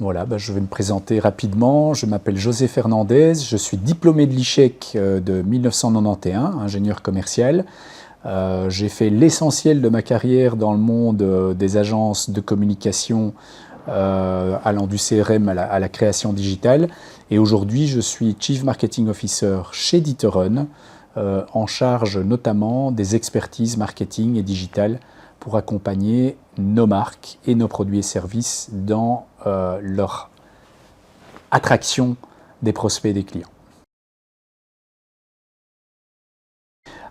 Voilà, je vais me présenter rapidement. Je m'appelle José Fernandez, je suis diplômé de l'ICHEC de 1991, ingénieur commercial. J'ai fait l'essentiel de ma carrière dans le monde des agences de communication, allant du CRM à la création digitale. Et aujourd'hui, je suis Chief Marketing Officer chez D'Ieteren, en charge notamment des expertises marketing et digitales pour accompagner nos marques et nos produits et services dans leur attraction des prospects et des clients.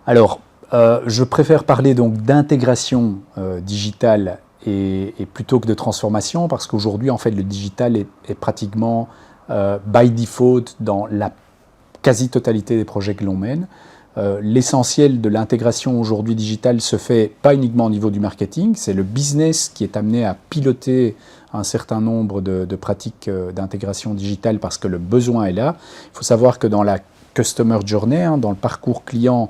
Alors, je préfère parler donc d'intégration digitale et plutôt que de transformation, parce qu'aujourd'hui, en fait, le digital est pratiquement by default dans la quasi-totalité des projets que l'on mène. L'essentiel de l'intégration aujourd'hui digitale se fait pas uniquement au niveau du marketing, c'est le business qui est amené à piloter un certain nombre de pratiques d'intégration digitale parce que le besoin est là. Il faut savoir que dans la customer journey, dans le parcours client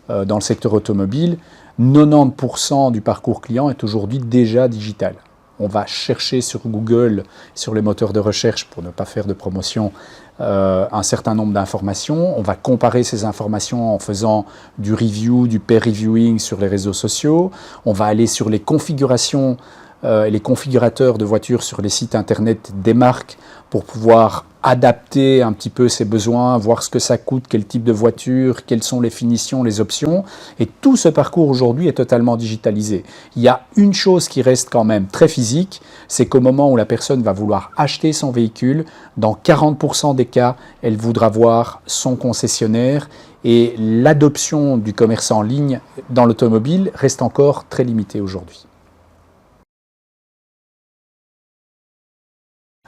dans le secteur automobile, 90% du parcours client est aujourd'hui déjà digital. On va chercher sur Google, sur les moteurs de recherche, pour ne pas faire de promotion, un certain nombre d'informations. On va comparer ces informations en faisant du review, du peer reviewing sur les réseaux sociaux. On va aller sur les configurations et les configurateurs de voitures sur les sites internet des marques pour pouvoir adapter un petit peu ses besoins, voir ce que ça coûte, quel type de voiture, quelles sont les finitions, les options. Et tout ce parcours aujourd'hui est totalement digitalisé. Il y a une chose qui reste quand même très physique, c'est qu'au moment où la personne va vouloir acheter son véhicule, dans 40% des cas, elle voudra voir son concessionnaire et l'adoption du commerce en ligne dans l'automobile reste encore très limitée aujourd'hui.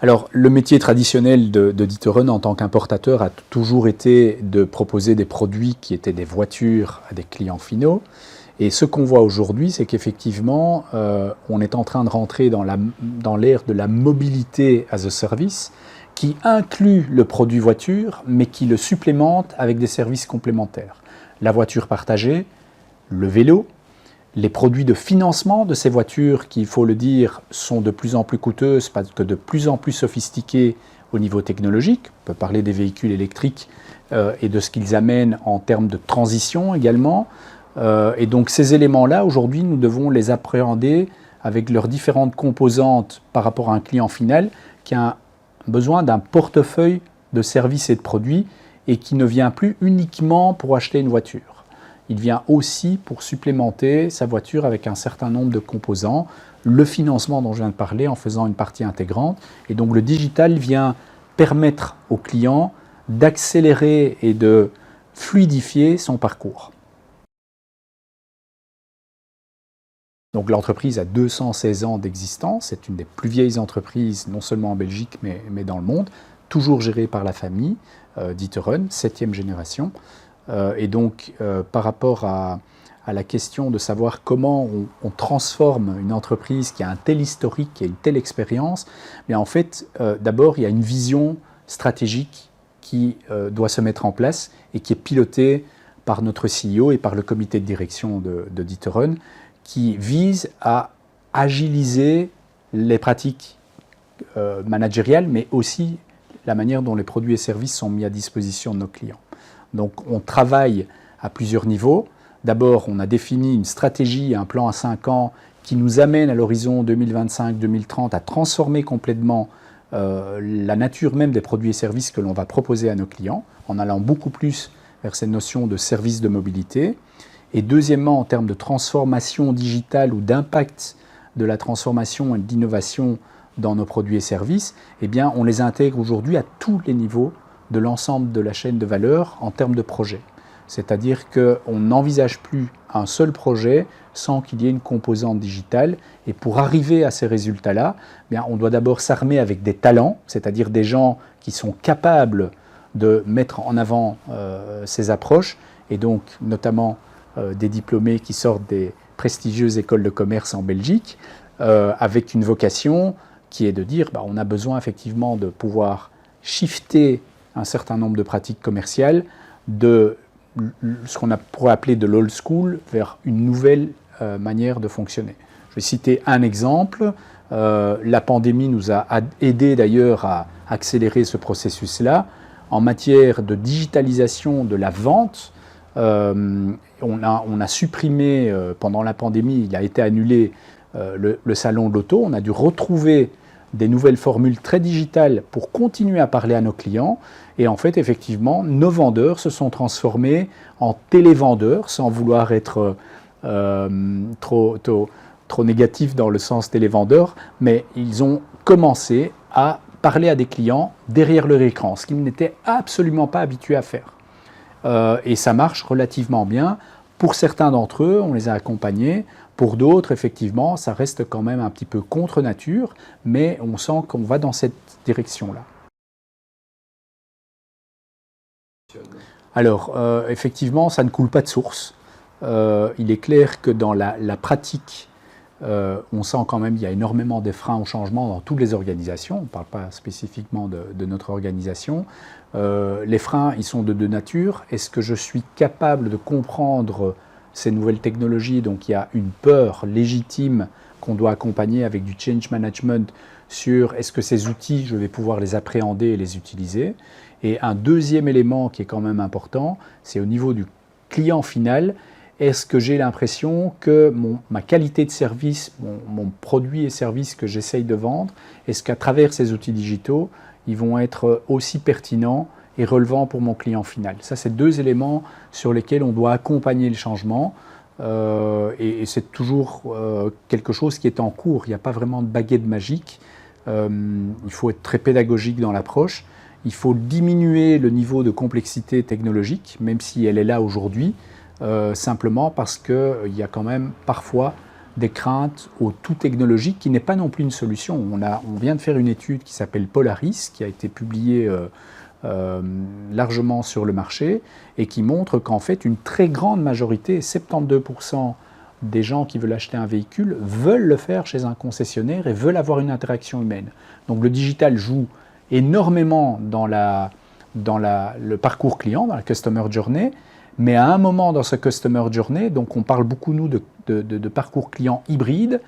Alors, le métier traditionnel de D'Ieteren en tant qu'importateur a toujours été de proposer des produits qui étaient des voitures à des clients finaux. Et ce qu'on voit aujourd'hui, c'est qu'effectivement, on est en train de rentrer dans l'ère de la mobilité as a service, qui inclut le produit voiture, mais qui le supplémente avec des services complémentaires. La voiture partagée, le vélo, les produits de financement de ces voitures, qui, il faut le dire, sont de plus en plus coûteuses parce que de plus en plus sophistiquées au niveau technologique. On peut parler des véhicules électriques et de ce qu'ils amènent en termes de transition également. Et donc ces éléments-là, aujourd'hui, nous devons les appréhender avec leurs différentes composantes par rapport à un client final qui a besoin d'un portefeuille de services et de produits et qui ne vient plus uniquement pour acheter une voiture. Il vient aussi pour supplémenter sa voiture avec un certain nombre de composants, le financement dont je viens de parler en faisant une partie intégrante. Et donc le digital vient permettre au client d'accélérer et de fluidifier son parcours. Donc l'entreprise a 216 ans d'existence, c'est une des plus vieilles entreprises, non seulement en Belgique, mais dans le monde, toujours gérée par la famille D'Ieteren, 7e génération. Et donc, par rapport à la question de savoir comment on transforme une entreprise qui a un tel historique, qui a une telle expérience, mais en fait, d'abord, il y a une vision stratégique qui doit se mettre en place et qui est pilotée par notre CEO et par le comité de direction de D'Ieteren, qui vise à agiliser les pratiques managériales, mais aussi la manière dont les produits et services sont mis à disposition de nos clients. Donc on travaille à plusieurs niveaux. D'abord, on a défini une stratégie, un plan à 5 ans qui nous amène à l'horizon 2025-2030 à transformer complètement la nature même des produits et services que l'on va proposer à nos clients, en allant beaucoup plus vers cette notion de service de mobilité. Et deuxièmement, en termes de transformation digitale ou d'impact de la transformation et de l'innovation dans nos produits et services, eh bien, on les intègre aujourd'hui à tous les niveaux de l'ensemble de la chaîne de valeur en termes de projet. C'est-à-dire qu'on n'envisage plus un seul projet sans qu'il y ait une composante digitale. Et pour arriver à ces résultats-là, on doit d'abord s'armer avec des talents, c'est-à-dire des gens qui sont capables de mettre en avant ces approches, et donc notamment des diplômés qui sortent des prestigieuses écoles de commerce en Belgique, avec une vocation qui est de dire on a besoin effectivement de pouvoir shifter un certain nombre de pratiques commerciales de ce qu'on pourrait appeler de l'old school vers une nouvelle manière de fonctionner. Je vais citer un exemple. La pandémie nous a aidé d'ailleurs à accélérer ce processus-là. En matière de digitalisation de la vente, on a supprimé, pendant la pandémie, il a été annulé le salon de l'auto. On a dû retrouver des nouvelles formules très digitales pour continuer à parler à nos clients. Et en fait, effectivement, nos vendeurs se sont transformés en télévendeurs, sans vouloir être trop négatif dans le sens télévendeur, mais ils ont commencé à parler à des clients derrière leur écran, ce qu'ils n'étaient absolument pas habitués à faire. Et ça marche relativement bien. Pour certains d'entre eux, on les a accompagnés. Pour d'autres, effectivement, ça reste quand même un petit peu contre nature, mais on sent qu'on va dans cette direction-là. Alors, effectivement, ça ne coule pas de source. Il est clair que dans la pratique, on sent quand même qu'il y a énormément de freins au changement dans toutes les organisations. On ne parle pas spécifiquement de notre organisation. Les freins, ils sont de deux natures. Est-ce que je suis capable de comprendre ces nouvelles technologies? Donc il y a une peur légitime qu'on doit accompagner avec du change management sur est-ce que ces outils, je vais pouvoir les appréhender et les utiliser. Et un deuxième élément qui est quand même important, c'est au niveau du client final. Est-ce que j'ai l'impression que ma qualité de service, mon produit et service que j'essaye de vendre, est-ce qu'à travers ces outils digitaux, ils vont être aussi pertinents et relevants pour mon client final? Ça, c'est deux éléments sur lesquels on doit accompagner le changement. Et c'est toujours quelque chose qui est en cours. Il n'y a pas vraiment de baguette magique. Il faut être très pédagogique dans l'approche. Il faut diminuer le niveau de complexité technologique, même si elle est là aujourd'hui. Simplement parce qu'il y a quand même parfois des craintes au tout technologique qui n'est pas non plus une solution. On vient de faire une étude qui s'appelle Polaris, qui a été publiée largement sur le marché et qui montre qu'en fait une très grande majorité, 72% des gens qui veulent acheter un véhicule veulent le faire chez un concessionnaire et veulent avoir une interaction humaine. Donc le digital joue énormément dans le parcours client, dans la customer journey. Mais à un moment dans ce Customer Journey, donc on parle beaucoup, nous, de parcours client hybride,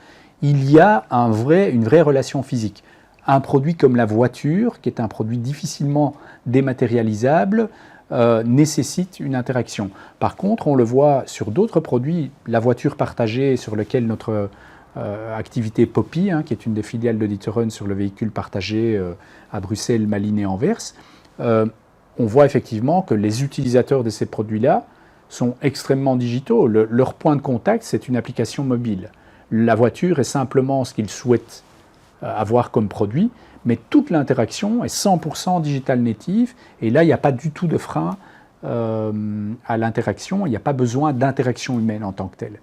il y a une vraie relation physique. Un produit comme la voiture, qui est un produit difficilement dématérialisable, nécessite une interaction. Par contre, on le voit sur d'autres produits, la voiture partagée sur laquelle notre activité Poppy, qui est une des filiales de D'Ieteren sur le véhicule partagé à Bruxelles, Malines et Anvers, on voit effectivement que les utilisateurs de ces produits-là sont extrêmement digitaux. Leur point de contact, c'est une application mobile. La voiture est simplement ce qu'ils souhaitent avoir comme produit, mais toute l'interaction est 100% digital native, et là, il n'y a pas du tout de frein à l'interaction, il n'y a pas besoin d'interaction humaine en tant que telle.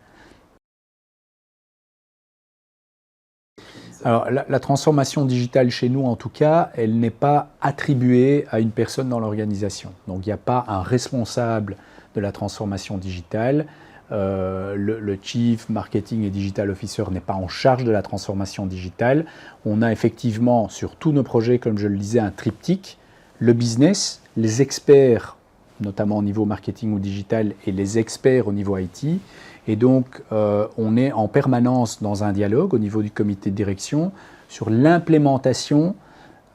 Alors, la transformation digitale chez nous, en tout cas, elle n'est pas attribuée à une personne dans l'organisation. Donc, il n'y a pas un responsable de la transformation digitale. Le Chief Marketing et Digital Officer n'est pas en charge de la transformation digitale. On a effectivement, sur tous nos projets, comme je le disais, un triptyque. Le business, les experts, notamment au niveau marketing ou digital, et les experts au niveau IT. Et donc, on est en permanence dans un dialogue au niveau du comité de direction sur l'implémentation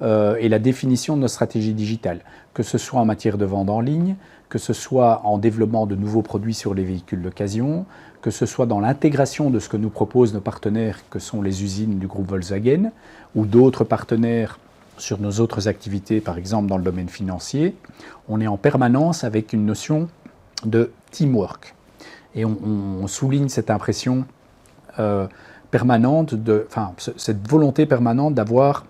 et la définition de nos stratégies digitales, que ce soit en matière de vente en ligne, que ce soit en développement de nouveaux produits sur les véhicules d'occasion, que ce soit dans l'intégration de ce que nous proposent nos partenaires, que sont les usines du groupe Volkswagen, ou d'autres partenaires sur nos autres activités, par exemple dans le domaine financier. On est en permanence avec une notion de teamwork. Et on souligne cette impression permanente, cette volonté permanente d'avoir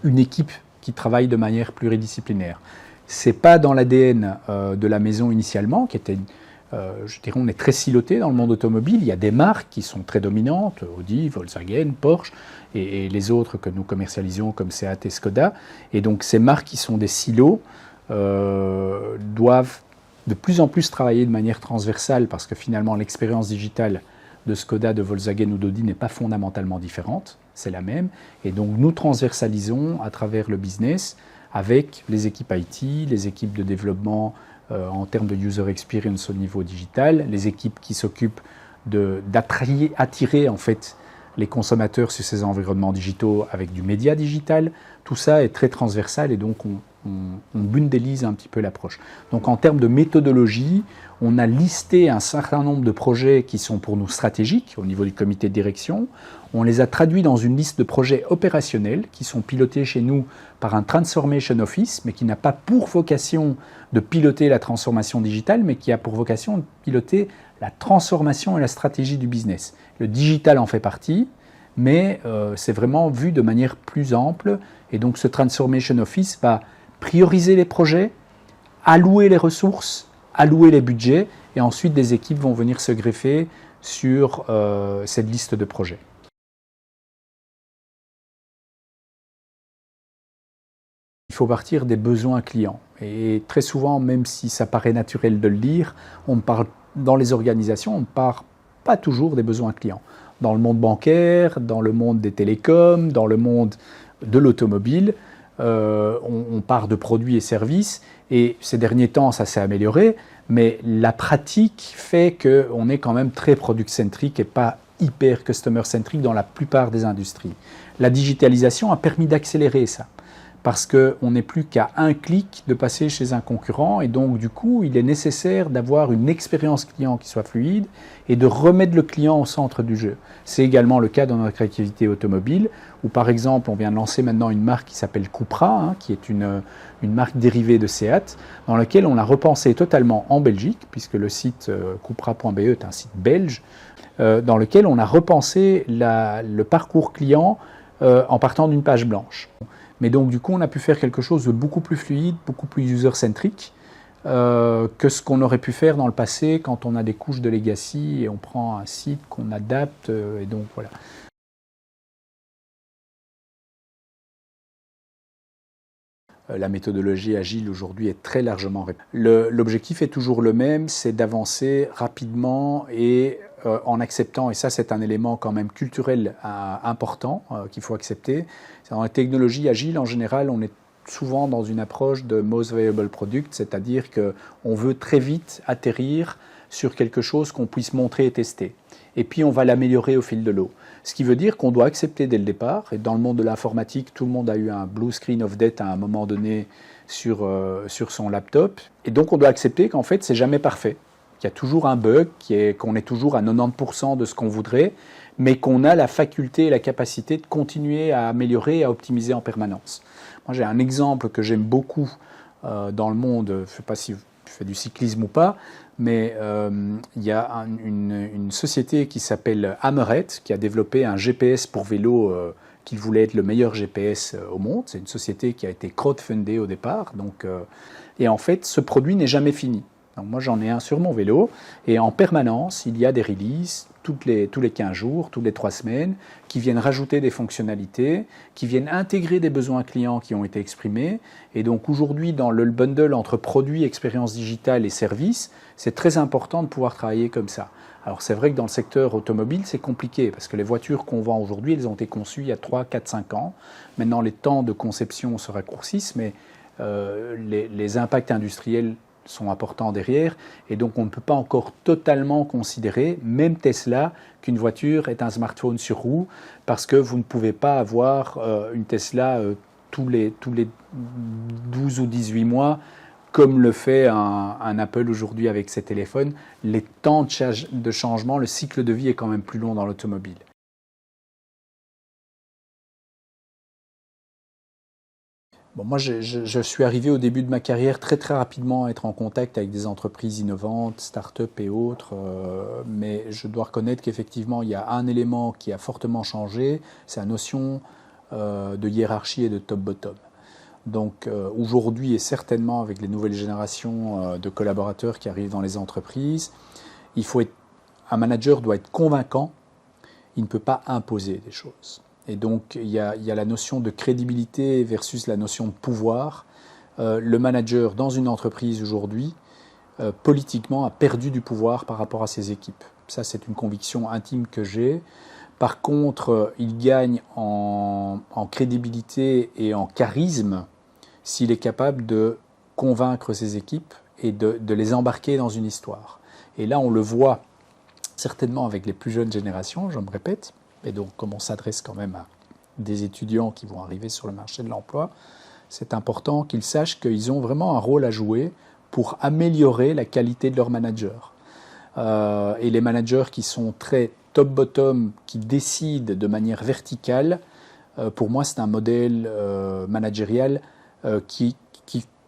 une équipe qui travaille de manière pluridisciplinaire. Ce n'est pas dans l'ADN de la maison initialement, qui était, je dirais, on est très siloté dans le monde automobile. Il y a des marques qui sont très dominantes, Audi, Volkswagen, Porsche, et les autres que nous commercialisons comme Seat et Skoda. Et donc ces marques qui sont des silos doivent de plus en plus travailler de manière transversale parce que finalement l'expérience digitale de Skoda, de Volkswagen ou d'Audi n'est pas fondamentalement différente, c'est la même. Et donc nous transversalisons à travers le business avec les équipes IT, les équipes de développement en termes de user experience au niveau digital, les équipes qui s'occupent d'attirer en fait les consommateurs sur ces environnements digitaux avec du média digital. Tout ça est très transversal et donc on bundélise un petit peu l'approche. Donc en termes de méthodologie, on a listé un certain nombre de projets qui sont pour nous stratégiques au niveau du comité de direction. On les a traduits dans une liste de projets opérationnels qui sont pilotés chez nous par un Transformation Office, mais qui n'a pas pour vocation de piloter la transformation digitale, mais qui a pour vocation de piloter la transformation et la stratégie du business. Le digital en fait partie, mais c'est vraiment vu de manière plus ample. Et donc ce Transformation Office va prioriser les projets, allouer les ressources, allouer les budgets, et ensuite des équipes vont venir se greffer sur cette liste de projets. Il faut partir des besoins clients. Et très souvent, même si ça paraît naturel de le dire, dans les organisations, on ne part pas toujours des besoins clients. Dans le monde bancaire, dans le monde des télécoms, dans le monde de l'automobile, on part de produits et services. Et ces derniers temps, ça s'est amélioré, mais la pratique fait qu'on est quand même très product-centrique et pas hyper customer-centrique dans la plupart des industries. La digitalisation a permis d'accélérer ça, parce qu'on n'est plus qu'à un clic de passer chez un concurrent, et donc du coup, il est nécessaire d'avoir une expérience client qui soit fluide et de remettre le client au centre du jeu. C'est également le cas dans notre activité automobile, où par exemple, on vient de lancer maintenant une marque qui s'appelle Cupra, qui est une marque dérivée de Seat, dans laquelle on a repensé totalement en Belgique, puisque le site cupra.be est un site belge, dans lequel on a repensé le parcours client en partant d'une page blanche. Mais donc, du coup, on a pu faire quelque chose de beaucoup plus fluide, beaucoup plus user-centrique que ce qu'on aurait pu faire dans le passé quand on a des couches de legacy et on prend un site qu'on adapte. Et donc, voilà. La méthodologie agile aujourd'hui est très largement répandue. L'objectif est toujours le même, c'est d'avancer rapidement et en acceptant, et ça c'est un élément quand même culturel important qu'il faut accepter. Dans la technologie agile, en général, on est souvent dans une approche de most viable product, c'est-à-dire qu'on veut très vite atterrir sur quelque chose qu'on puisse montrer et tester. Et puis on va l'améliorer au fil de l'eau. Ce qui veut dire qu'on doit accepter dès le départ, et dans le monde de l'informatique, tout le monde a eu un blue screen of death à un moment donné sur son laptop, et donc on doit accepter qu'en fait c'est jamais parfait, qu'il y a toujours un bug, qu'on est toujours à 90% de ce qu'on voudrait, mais qu'on a la faculté et la capacité de continuer à améliorer et à optimiser en permanence. Moi j'ai un exemple que j'aime beaucoup dans le monde, je ne sais pas si tu fais du cyclisme ou pas, mais il y a une société qui s'appelle Hammerhead qui a développé un GPS pour vélo qu'il voulait être le meilleur GPS au monde. C'est une société qui a été crowdfundée au départ. Et en fait, ce produit n'est jamais fini. Donc moi, j'en ai un sur mon vélo et en permanence, il y a des releases tous les 15 jours, toutes les 3 semaines, qui viennent rajouter des fonctionnalités, qui viennent intégrer des besoins clients qui ont été exprimés. Et donc aujourd'hui, dans le bundle entre produits, expérience digitale et services, c'est très important de pouvoir travailler comme ça. Alors c'est vrai que dans le secteur automobile, c'est compliqué parce que les voitures qu'on vend aujourd'hui, elles ont été conçues il y a 3, 4, 5 ans. Maintenant, les temps de conception se raccourcissent, mais les impacts industriels sont importants derrière, et donc on ne peut pas encore totalement considérer, même Tesla, qu'une voiture est un smartphone sur roue, parce que vous ne pouvez pas avoir une Tesla tous les 12 ou 18 mois, comme le fait un Apple aujourd'hui avec ses téléphones. Les temps de changement, le cycle de vie est quand même plus long dans l'automobile. Bon, moi, je suis arrivé au début de ma carrière très rapidement à être en contact avec des entreprises innovantes, start-up et autres, mais je dois reconnaître qu'effectivement, il y a un élément qui a fortement changé, c'est la notion de hiérarchie et de top-bottom. Donc aujourd'hui, et certainement avec les nouvelles générations de collaborateurs qui arrivent dans les entreprises, un manager doit être convaincant, il ne peut pas imposer des choses. Et donc, il y a la notion de crédibilité versus la notion de pouvoir. Le manager dans une entreprise aujourd'hui, politiquement, a perdu du pouvoir par rapport à ses équipes. Ça, c'est une conviction intime que j'ai. Par contre, il gagne en crédibilité et en charisme s'il est capable de convaincre ses équipes et de les embarquer dans une histoire. Et là, on le voit certainement avec les plus jeunes générations, je me répète, et donc comme on s'adresse quand même à des étudiants qui vont arriver sur le marché de l'emploi, c'est important qu'ils sachent qu'ils ont vraiment un rôle à jouer pour améliorer la qualité de leur manager. Et les managers qui sont très top-bottom, qui décident de manière verticale, pour moi c'est un modèle managérial qui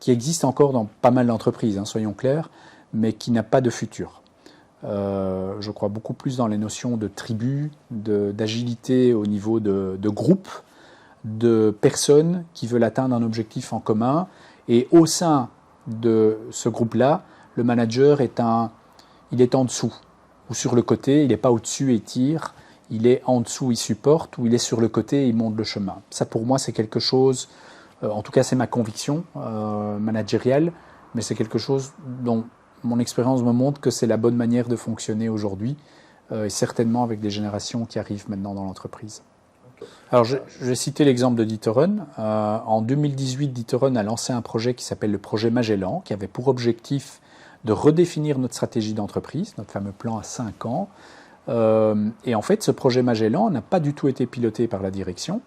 existe encore dans pas mal d'entreprises, hein, soyons clairs, mais qui n'a pas de futur. Je crois beaucoup plus dans les notions de tribu, d'agilité au niveau de groupe, de personnes qui veulent atteindre un objectif en commun. Et au sein de ce groupe-là, le manager il est en dessous ou sur le côté, il n'est pas au-dessus et tire, il est en dessous, il supporte, ou il est sur le côté et il monte le chemin. Ça pour moi c'est quelque chose, en tout cas c'est ma conviction managériale, mais c'est quelque chose dont mon expérience me montre que c'est la bonne manière de fonctionner aujourd'hui, et certainement avec des générations qui arrivent maintenant dans l'entreprise. Alors, je vais citer l'exemple de D'Ieteren. En 2018, D'Ieteren a lancé un projet qui s'appelle le projet Magellan, qui avait pour objectif de redéfinir notre stratégie d'entreprise, notre fameux plan à 5 ans. Et en fait, ce projet Magellan n'a pas du tout été piloté par la direction.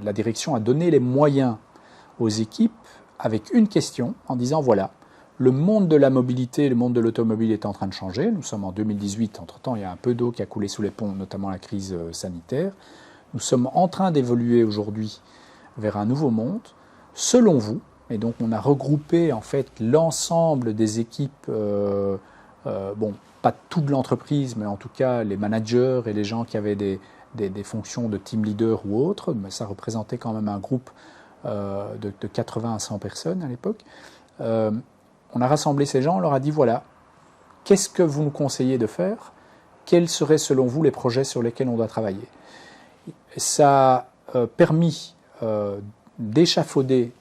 La direction a donné les moyens aux équipes avec une question, en disant voilà, le monde de la mobilité, le monde de l'automobile est en train de changer. Nous sommes en 2018, entre-temps, il y a un peu d'eau qui a coulé sous les ponts, notamment la crise sanitaire. Nous sommes en train d'évoluer aujourd'hui vers un nouveau monde. Selon vous, et donc on a regroupé en fait l'ensemble des équipes, bon, pas toute l'entreprise, mais en tout cas les managers et les gens qui avaient des fonctions de team leader ou autres, mais ça représentait quand même un groupe de 80 à 100 personnes à l'époque. On a rassemblé ces gens, on leur a dit voilà, qu'est-ce que vous nous conseillez de faire? Quels seraient selon vous les projets sur lesquels on doit travailler? Ça a permis d'échafauder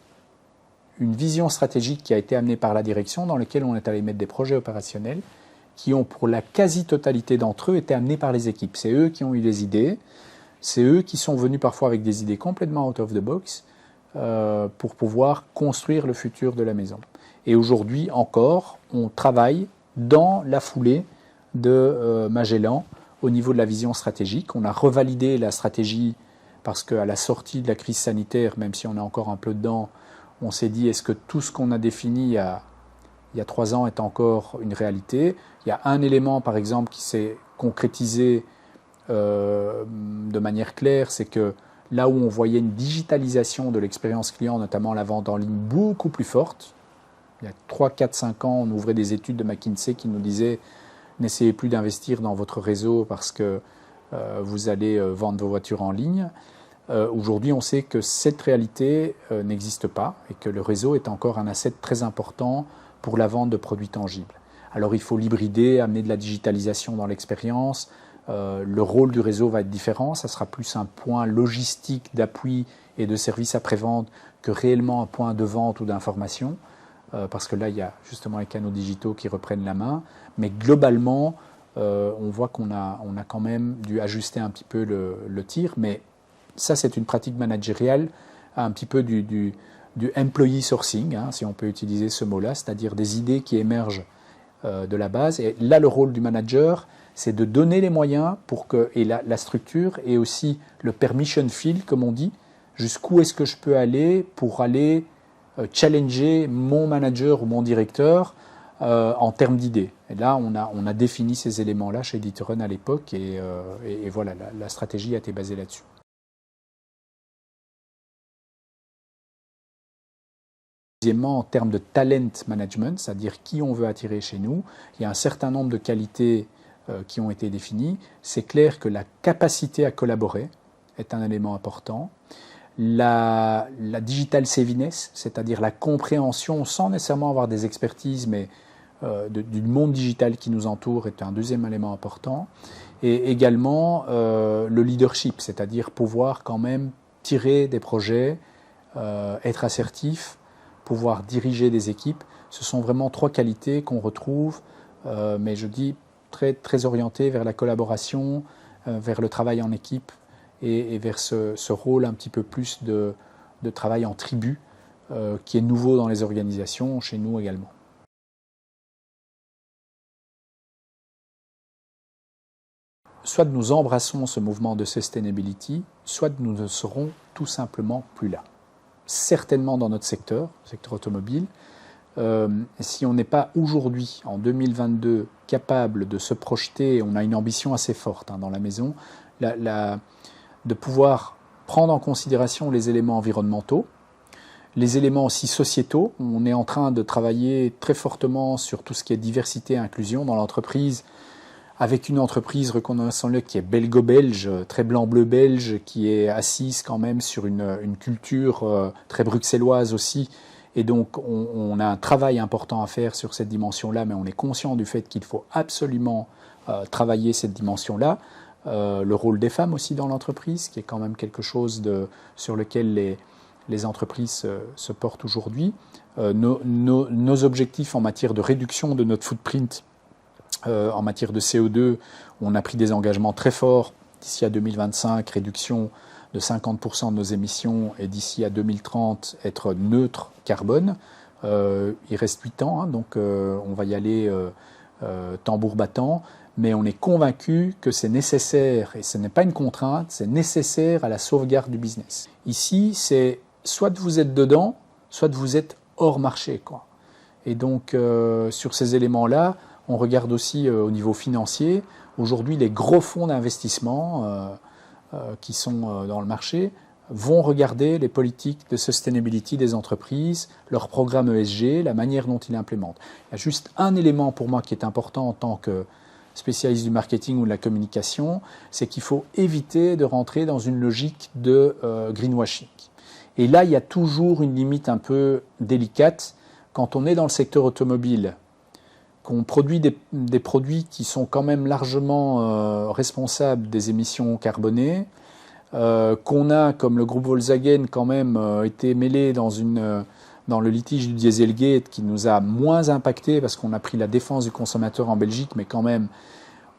une vision stratégique qui a été amenée par la direction, dans laquelle on est allé mettre des projets opérationnels qui ont, pour la quasi-totalité d'entre eux, été amenés par les équipes. C'est eux qui ont eu les idées, c'est eux qui sont venus parfois avec des idées complètement out of the box pour pouvoir construire le futur de la maison. Et aujourd'hui encore, on travaille dans la foulée de Magellan au niveau de la vision stratégique. On a revalidé la stratégie parce qu'à la sortie de la crise sanitaire, même si on est encore un peu dedans, on s'est dit est-ce que tout ce qu'on a défini il y a 3 ans est encore une réalité? Il y a un élément par exemple qui s'est concrétisé de manière claire, c'est que là où on voyait une digitalisation de l'expérience client, notamment la vente en ligne, beaucoup plus forte, il y a 3, 4, 5 ans, on ouvrait des études de McKinsey qui nous disaient n'essayez plus d'investir dans votre réseau parce que vous allez vendre vos voitures en ligne. Aujourd'hui, on sait que cette réalité n'existe pas et que le réseau est encore un asset très important pour la vente de produits tangibles. Alors il faut l'hybrider, amener de la digitalisation dans l'expérience. Le rôle du réseau va être différent. Ça sera plus un point logistique d'appui et de service après-vente que réellement un point de vente ou d'information. Parce que là, il y a justement les canaux digitaux qui reprennent la main. Mais globalement, on voit qu'on a quand même dû ajuster un petit peu le tir. Mais ça, c'est une pratique managériale, un petit peu du employee sourcing, hein, si on peut utiliser ce mot-là, c'est-à-dire des idées qui émergent de la base. Et là, le rôle du manager, c'est de donner les moyens pour que, et la structure, et aussi le permission field, comme on dit, jusqu'où est-ce que je peux aller pour aller challenger mon manager ou mon directeur en termes d'idées. Et là, on a défini ces éléments-là chez D'Ieteren à l'époque, et voilà, la stratégie a été basée là-dessus. Deuxièmement, en termes de talent management, c'est-à-dire qui on veut attirer chez nous, il y a un certain nombre de qualités qui ont été définies. C'est clair que la capacité à collaborer est un élément important. La digital savviness, c'est-à-dire la compréhension sans nécessairement avoir des expertises, mais du monde digital qui nous entoure est un deuxième élément important. Et également le leadership, c'est-à-dire pouvoir quand même tirer des projets, être assertif, pouvoir diriger des équipes. Ce sont vraiment 3 qualités qu'on retrouve, mais je dis très, très orientées vers la collaboration, vers le travail en équipe et vers ce rôle un petit peu plus de travail en tribu qui est nouveau dans les organisations, chez nous également. soit nous embrassons ce mouvement de sustainability, soit nous ne serons tout simplement plus là. Certainement dans notre secteur automobile. Si on n'est pas aujourd'hui, en 2022, capable de se projeter, on a une ambition assez forte dans la maison, de pouvoir prendre en considération les éléments environnementaux, les éléments aussi sociétaux. On est en train de travailler très fortement sur tout ce qui est diversité et inclusion dans l'entreprise, avec une entreprise, reconnaissons-le, qui est belgo-belge, très blanc-bleu-belge, qui est assise quand même sur une culture très bruxelloise aussi. Et donc, on a un travail important à faire sur cette dimension-là, mais on est conscient du fait qu'il faut absolument travailler cette dimension-là. Le rôle des femmes aussi dans l'entreprise, qui est quand même quelque chose sur lequel les entreprises se portent aujourd'hui. Nos objectifs en matière de réduction de notre footprint, en matière de CO2, on a pris des engagements très forts d'ici à 2025, réduction de 50% de nos émissions, et d'ici à 2030, être neutre carbone. Il reste 8 ans, donc on va y aller tambour battant, mais on est convaincu que c'est nécessaire, et ce n'est pas une contrainte, c'est nécessaire à la sauvegarde du business. Ici, c'est soit vous êtes dedans, soit vous êtes hors marché, quoi. Et donc, sur ces éléments-là, on regarde aussi au niveau financier. Aujourd'hui, les gros fonds d'investissement qui sont dans le marché vont regarder les politiques de sustainability des entreprises, leur programme ESG, la manière dont ils l'implémentent. Il y a juste un élément pour moi qui est important en tant que spécialiste du marketing ou de la communication, c'est qu'il faut éviter de rentrer dans une logique de greenwashing. Et là, il y a toujours une limite un peu délicate. Quand on est dans le secteur automobile, qu'on produit des produits qui sont quand même largement responsables des émissions carbonées, qu'on a, comme le groupe Volkswagen, quand même été mêlé dans le litige du Dieselgate qui nous a moins impacté parce qu'on a pris la défense du consommateur en Belgique, mais quand même,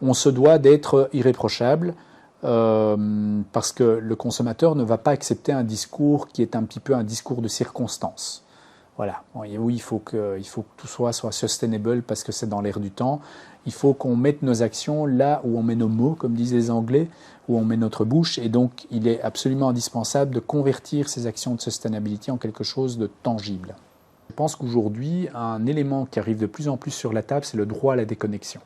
on se doit d'être irréprochable parce que le consommateur ne va pas accepter un discours qui est un petit peu un discours de circonstance. Voilà. Oui, il faut que tout soit sustainable parce que c'est dans l'air du temps. Il faut qu'on mette nos actions là où on met nos mots, comme disent les Anglais, où on met notre bouche. Et donc, il est absolument indispensable de convertir ces actions de sustainability en quelque chose de tangible. Je pense qu'aujourd'hui, un élément qui arrive de plus en plus sur la table, c'est le droit à la déconnexion.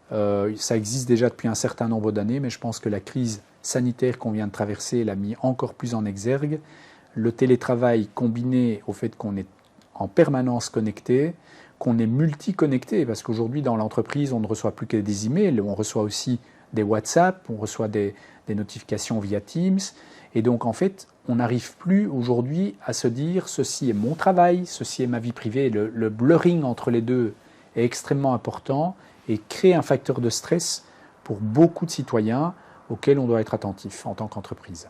Ça existe déjà depuis un certain nombre d'années, mais je pense que la crise sanitaire qu'on vient de traverser l'a mis encore plus en exergue. Le télétravail combiné au fait qu'on est en permanence connecté, qu'on est multi-connecté, parce qu'aujourd'hui dans l'entreprise on ne reçoit plus que des emails, on reçoit aussi des WhatsApp, on reçoit des notifications via Teams, et donc en fait on n'arrive plus aujourd'hui à se dire ceci est mon travail, ceci est ma vie privée. Le blurring entre les deux est extrêmement important et crée un facteur de stress pour beaucoup de citoyens auxquels on doit être attentif en tant qu'entreprise.